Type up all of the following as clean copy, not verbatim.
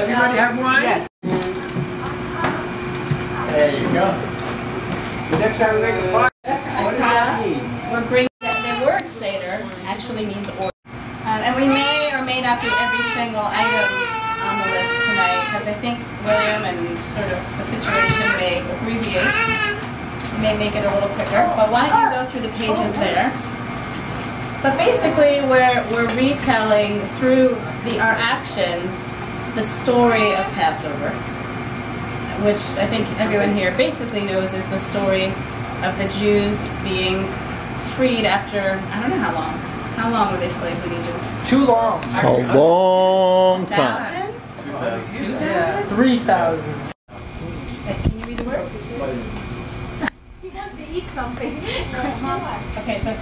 Everybody have one? Yes. There you go. The next time we make a fire, what does that mean? We're bringing the word Seder actually means order. And we may or may not do every single item on the list tonight because I think William and sort of the situation may abbreviate. May make it a little quicker. But why don't you go through the pages there? But basically we're retelling through our actions the story of Passover, which I think everyone here basically knows is the story of the Jews being freed after, I don't know how long. How long were they slaves in Egypt? Too long. A long time. 2,000? 3,000. Can you read the words? He wants to eat something. Okay, so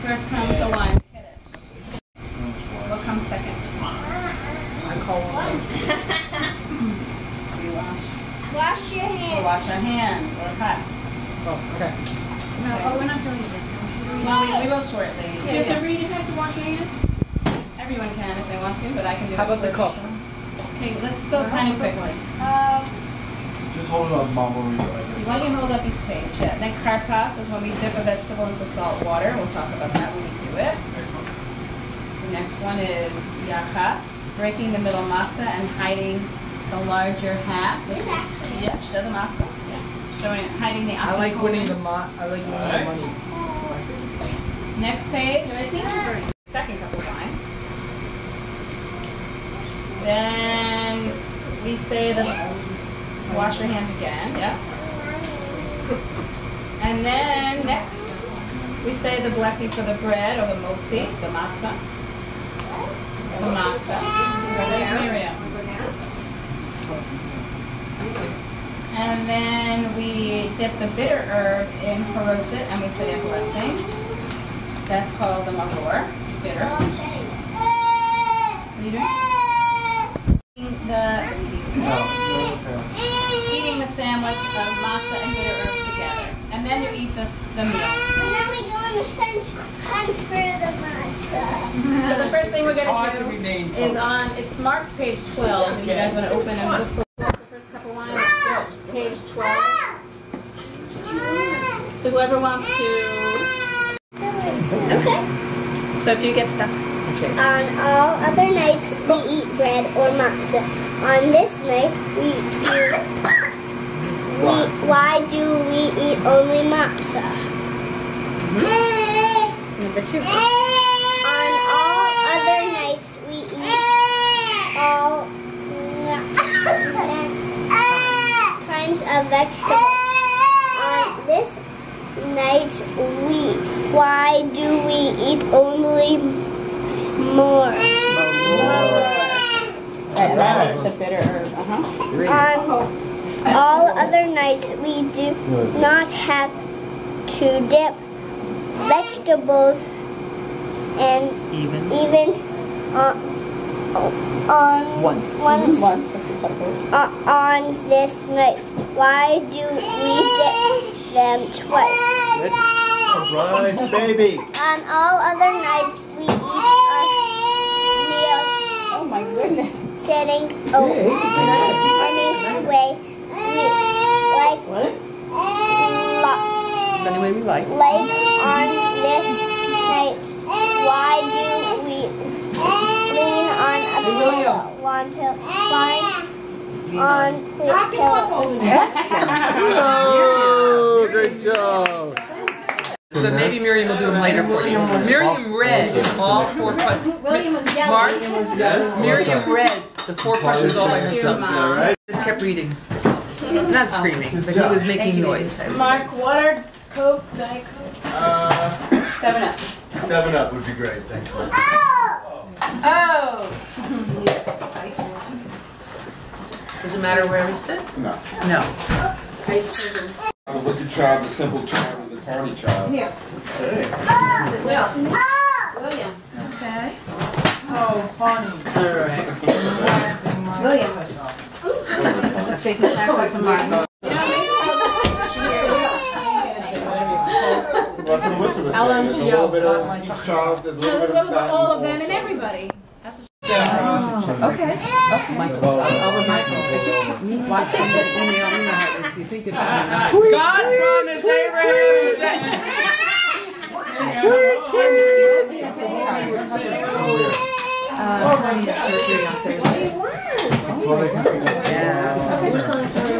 first comes the wine. What comes second? I call one. We wash. Wash your We hands. wash our hands or cuts. Oh, okay. No, we're not doing it. Well, we will shortly. Do you have to read it has to wash your hands? Everyone can if they want to, but I can do it. How about the cup? Okay, let's go kind of quickly. Just hold it up, Mom, we'll read it like this. Why don't you hold up each page? Yeah. Then karpas is when we dip a vegetable into salt water. We'll talk about that when we do it. The next one is yachatz, breaking the middle matzah and hiding the larger half. Which is, yep, show the matzah. Yeah. Showing hiding the I like winning the afikomen. money. Next page, second cup of wine. Then we say the wash your hands again, yeah. And then next we say the blessing for the bread or the motzi, the matzah. The matzah. There's Miriam. And then we dip the bitter herb in haroset and we say a blessing. That's called the maror, bitter. What are you doing? Eating the sandwich of matzah and bitter herb together. And then you eat the meal. And then we go in the hunt for the matzah. So the first thing we're going to do is it's marked page 12. If you guys want to open and look for the first cup of wine, it's page 12. So whoever wants to... Okay. So if you get stuck. Okay. On all other nights, we eat bread or matzah. On this night, why do we eat only matzah? Number 2. On all other nights, we eat all kinds of vegetables. On this night, why do we eat only more? That is the bitter herb. On all other nights, we do not have to dip vegetables and even on Once. That's a tough word. on this night. Why do we dip them twice? Good. All right, baby. On all other nights, we eat our meals Oh my goodness. sitting anyway. Any way we like. Like on this night, why do we lean on a pillow? On pillows. Oh, great job. So maybe Miriam will do them later for you. Miriam read all 4 parts. Mark, Miriam read the 4 parts all by herself. Just kept reading. Not screaming, but he was making noise. Mark, water, Coke, Diet Coke? 7 Up. 7 Up would be great, thanks. Oh! Does it matter where we sit? No. No. With the child, the simple child, with the tardy child. Here. Hey. William. Okay. So funny. All right. William. Let's take this back to Mark. Well, that's what Melissa was saying. There's a little bit of each child, there's a little bit of that. All of them and everybody. Okay. Michael. Watch the email. You know how it is. You think it's God promised Abraham and Sarah. Honey, surgery on Thursday.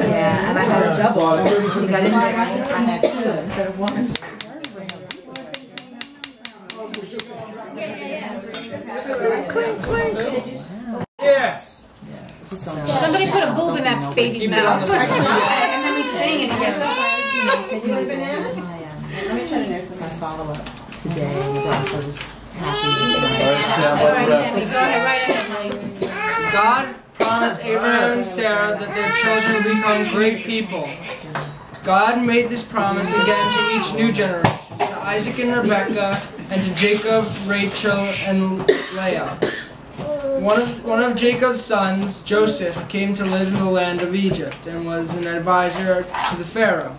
Yeah, and I had a double. He got in there. I had two instead of one. Yes. Somebody put a boob in that baby's mouth. And then we sing and he gets Let me try to nurse him. My follow-up today, the doctor was happy. God promised Abraham and Sarah that their children would become great people. God made this promise again to each new generation, to Isaac and Rebekah, and to Jacob, Rachel, and Leah. One of Jacob's sons, Joseph, came to live in the land of Egypt and was an advisor to the Pharaoh.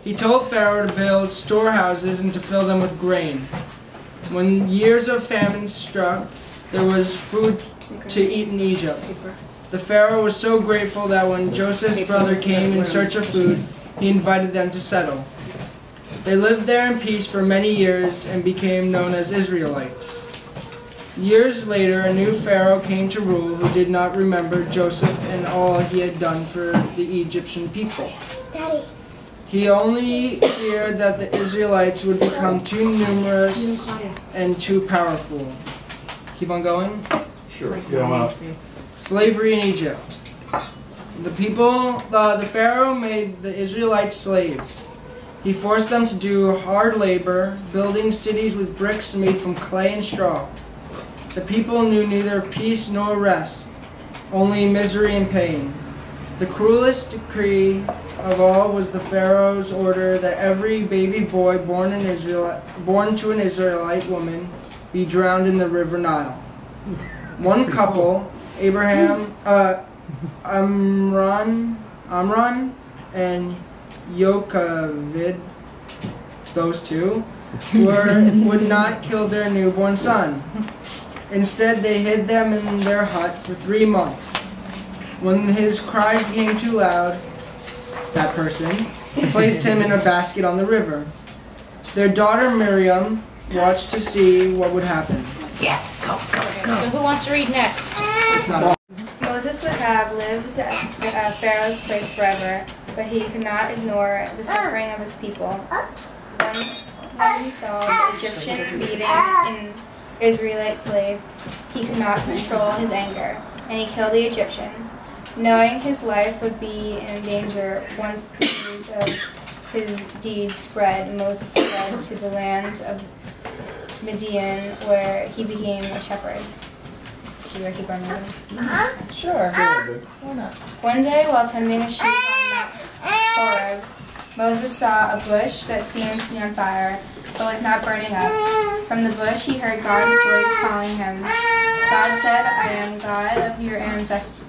He told Pharaoh to build storehouses and to fill them with grain. When years of famine struck, there was food to eat in Egypt. The Pharaoh was so grateful that when Joseph's brother came in search of food, he invited them to settle. They lived there in peace for many years and became known as Israelites. Years later, a new Pharaoh came to rule who did not remember Joseph and all he had done for the Egyptian people. Daddy. He only feared that the Israelites would become too numerous and too powerful. Keep on going? Sure. Get them out. Slavery in Egypt. The Pharaoh made the Israelites slaves. He forced them to do hard labor, building cities with bricks made from clay and straw. The people knew neither peace nor rest, only misery and pain. The cruelest decree of all was the Pharaoh's order that every baby boy born to an Israelite woman be drowned in the river Nile. One couple, Amram and Yocheved, those two, would not kill their newborn son. Instead, they hid them in their hut for 3 months. When his cries became too loud, that person placed him in a basket on the river. Their daughter Miriam watched to see what would happen. So who wants to read next? It's not Moses would have lived at Pharaoh's place forever, but he could not ignore the suffering of his people. Once, when he saw the Egyptian beating an Israelite slave, he could not control his anger, and he killed the Egyptian. Knowing his life would be in danger once the news of his deeds spread, Moses fled to the land of Midian, where he became a shepherd. Should I keep on reading? Sure. Why not? One day, while tending a sheep on Mount Horeb, Moses saw a bush that seemed to be on fire, but was not burning up. From the bush, he heard God's voice calling him. God said, "I am God of your ancestors.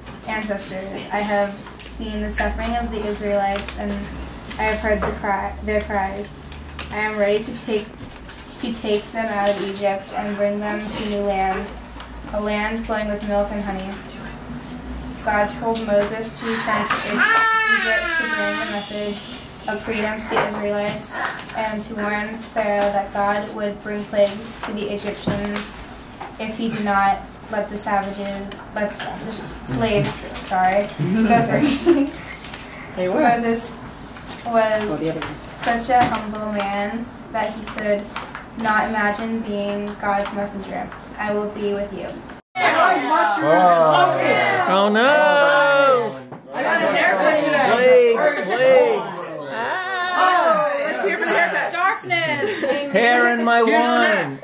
I have seen the suffering of the Israelites, and I have heard their cries. I am ready to take them out of Egypt and bring them to new land, a land flowing with milk and honey." God told Moses to return to Egypt to bring a message of freedom to the Israelites and to warn Pharaoh that God would bring plagues to the Egyptians if he did not let the slaves, go free. Moses was such a humble man that he could not imagine being God's messenger. I will be with you. Oh no! I got a haircut today. Plagues! Let's hear for the haircut. Darkness. Hair in my wine!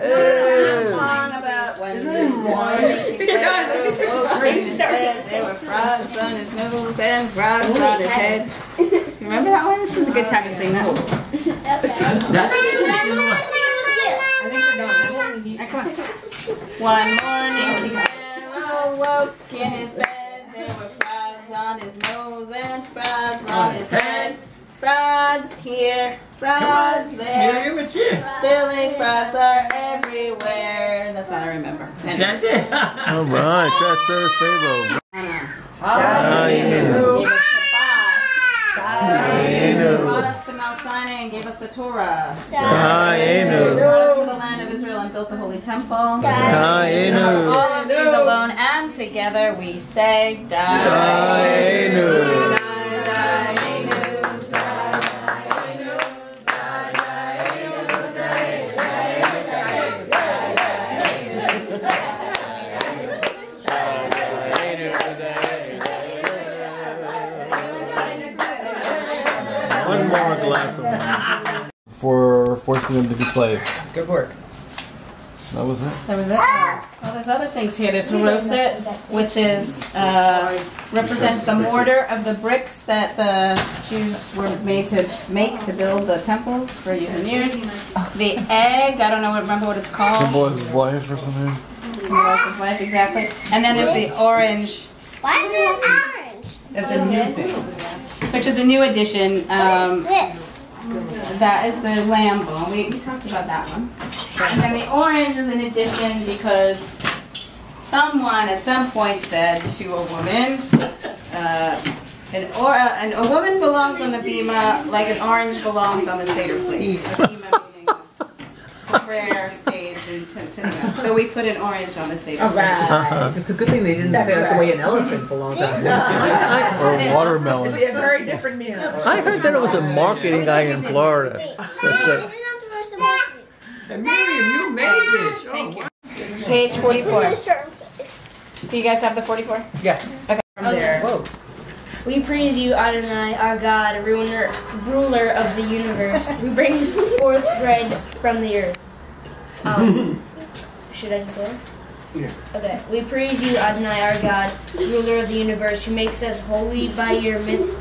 There were frogs on his nose and frogs on his head. You remember that one? This is a good time to sing that one. I think we're done. Come on. One morning he awoke in his bed. There were frogs on his nose and frogs on his head. Frogs here, frogs there. Silly frogs are everywhere. that's all I remember. That's it. All right, that's Sarah's favorite. He was Dayenu. brought us to Mount Sinai and gave us the Torah. Dayenu. Brought us to the land of Israel and built the holy temple. Dayenu. All of these alone and together we say Dayenu. One more glass of wine. For forcing them to be slaves. Good work. That was it? That was it? Well, there's other things here. There's haroset, which is represents the mortar of the bricks that the Jews were made to make to build the temples for years and years. The egg, I don't know, remember what it's called. Symbolizes life or something? Symbolizes life, exactly. And then there's the orange. Why is it orange? That's a new thing, which is a new addition. That is the lamb bone. We talked about that one. And then the orange is an addition because someone at some point said to a woman, a woman belongs on the bima like an orange belongs on the Seder plate. The bima meaning the prayer stage and synagogue. So we put an orange on the Seder plate. Right. It's a good thing they didn't say that the way an elephant belongs on it. Or a watermelon. It'd be a very different meal. I heard that it was a marketing guy in Florida. And Miriam, you made this. Thank you. Page 44. Do you guys have the 44? Yes. Okay. From there. Whoa. We praise you, Adonai, our God, ruler of the universe, who brings forth bread from the earth. Should I go? Yeah. Okay. We praise you, Adonai, our God, ruler of the universe, who makes us holy by your mitzvah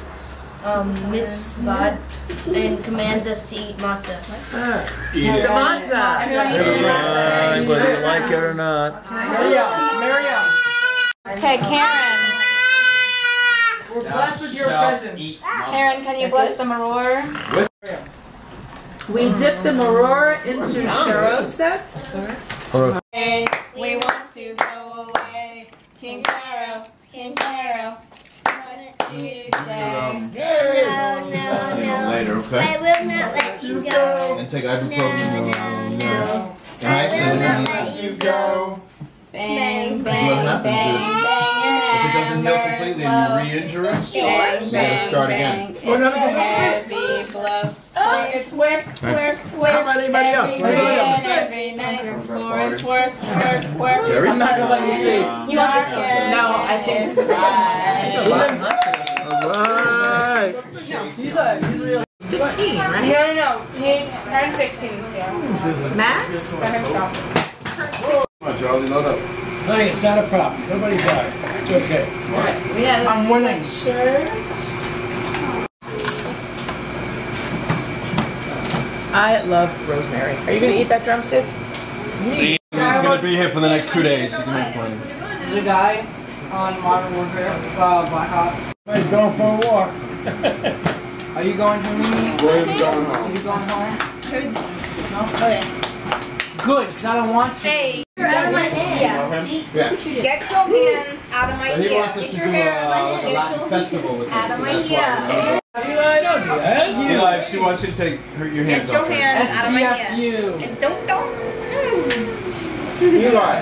and commands us to eat matzah. Eat the matzah. Right, whether you like it or not. Miriam. Okay, Karen. We're blessed with your presence. Karen, can you bless the maror? We dip the maror into sharoset. We want to go away. King Pharaoh, King Pharaoh. What do you say? No. Later, okay? I will not let you go. And take ibuprofen. No. Guys, I will not let you go. Bang, What bang, happens bang, is, bang. if it doesn't heal completely and you re-injure it, you gotta start again. It's a heavy blow. It's work. How about anybody else? Every night. For it's work. Jerry? I'm not gonna let you say it. You understand? No, I think it's Alright. He's real. 15, right? No. He turned 16, yeah. Max? For himself. Come on, Charlie, load up. Honey, it's not a problem. Nobody died. It's okay. I'm winning. I love rosemary. Are you gonna eat that drumstick? He's gonna be here for the next 2 days. You can make plenty. There's a guy on Modern Warfare, Black Ops. He's going for a walk. Are you going to me? Where's going Are home? you going home? No? Okay. Good, because I don't want to. Hey, You're out of my hand. Yeah. See? Yeah. Look what you did. get your hands out of my But he wants hair. us to your do hair out of my a head. Latin festival with him. Out of so my that's why, hair. Eli, don't do that. Eli, if she wants you to take your hands Get your off her. hands out of my hair. STFU. Don't. Eli,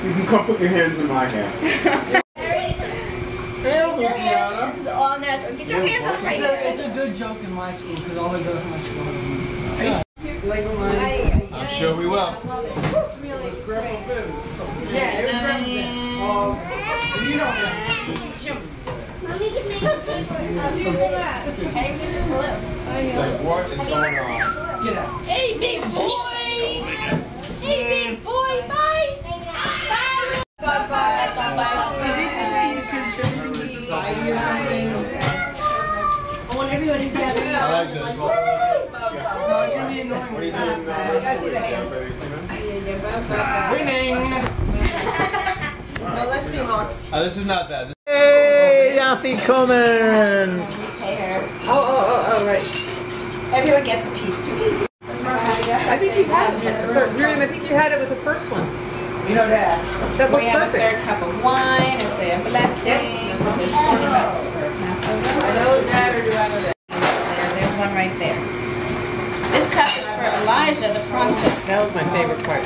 you can come put your hands in my hair. This is all natural. Get your hands out of my hair. It's a good joke in my school because all the girls in my school have them. I'm sure we will. Yeah, it was Mommy can make a face. It's like, what is going on? Get out. Hey, big boy! Hey, big boy! Bye! Bye! Does he think that he's contributing to society or something? I want everybody's I like this. No, it's gonna be annoying. What are you doing now? Winning! Well, let's see more. This is not that. Hey, Afikomen! Pay her. Oh, right. Everyone gets a piece to eat. I think you had it. Sorry, Miriam, I think you had it with the first one. You know that. That We looked have a perfect. third cup of wine and say a blessing. There's 4 cups for Passover. I know that, or do I know that? There's one right there. This cup is for Elijah the prophet. That was my favorite part.